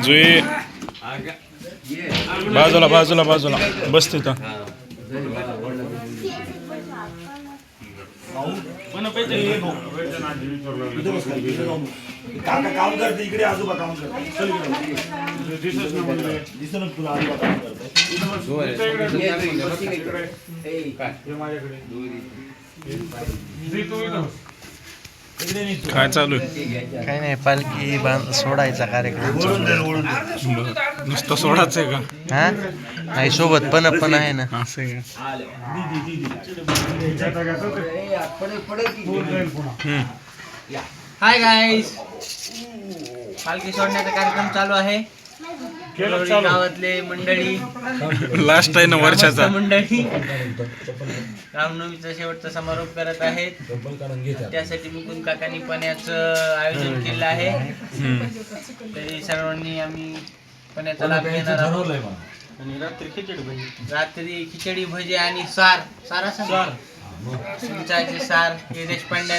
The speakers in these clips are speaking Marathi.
जुई बाजूला बाजूला बाजूला बस तिथं. काका काम करते इकडे, आजोबा काम करते. तुला आजोबा काम काय चालू आहे? काही नाही, पालखी सोडायचा कार्यक्रम. नुसतं सोडाच आहे का? हा नाही, सोबत पण आहे ना. असं आहे का? हाय गाईस, पालखी सोडण्याचा कार्यक्रम चालू आहे. गावातले मंडळी, लास्ट आहे ना वर्षाचा. मंडळी रामनवमीचा शेवटचा समारोप करत आहेत. त्यासाठी मुकुंद काकांनी पाण्याचं आयोजन केलं आहे. तरी सर्वांनी आम्ही पाण्याचा लाभ घेणार आहोत. आणि रात्री खिचडी भजी आणि सार चिंचाचे सार हे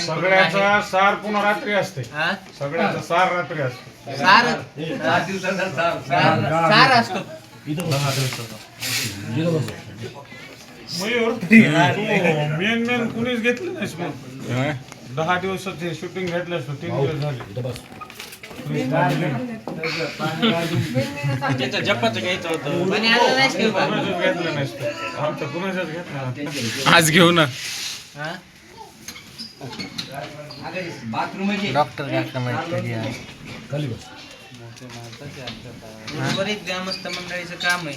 सगळ्याचा सार पुन्हा रात्री असते. सगळ्याचा सार रात्री असते. सार असतो. मयूर मेन कुणीच घेतलं नाहीस मग. 10 दिवसाचे शूटिंग घेतलं असतं. 3 दिवस झाले. जपाचं घ्यायचं होतं. घेतलं नसतं. आमचं कुणाच्याच घेतलं. आज घेऊ ना. डॉक्टर काका माहिती बरीच ग्रामस्थ मंडळीचं काम आहे.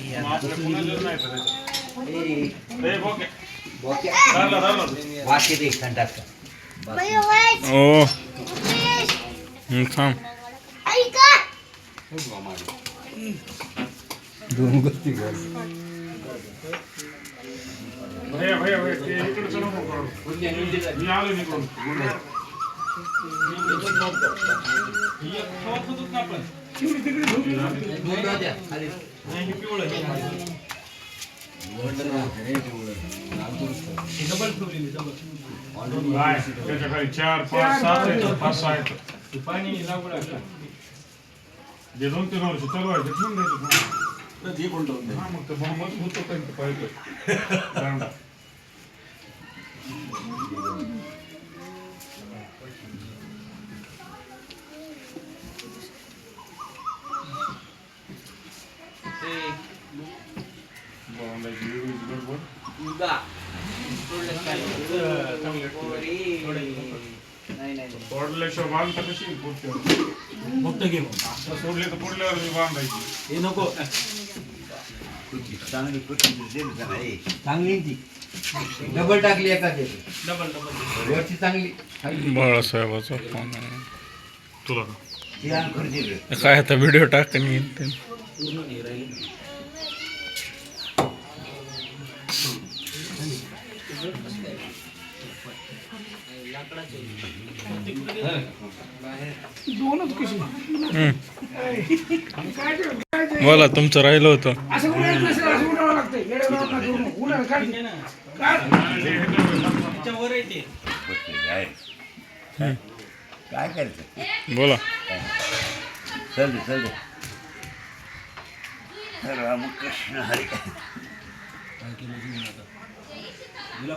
ओ थांब. दोन गोष्टी त्याच्या खाली 4, 5, 6 आहेत. पाणी लागवड जे 2-3 वर्ष चालू आहे ते ठेवून द्यायचं. मग तर मग होतो त्यांचं पाहिजे. सोडल्याशिवाय बांधता कशी मोठं घे. सोडले तर पडल्यावर बांधायची. नको चांगली ती डबल टाकली एका वरची चांगली. बाळासाहेबाचा फोन आहे तुला काय आता व्हिडिओ टाकून येईल. बोला, तुमचं राहिलं होतं. काय करायचं बोला. चल रामकृष्ण हरी. दिला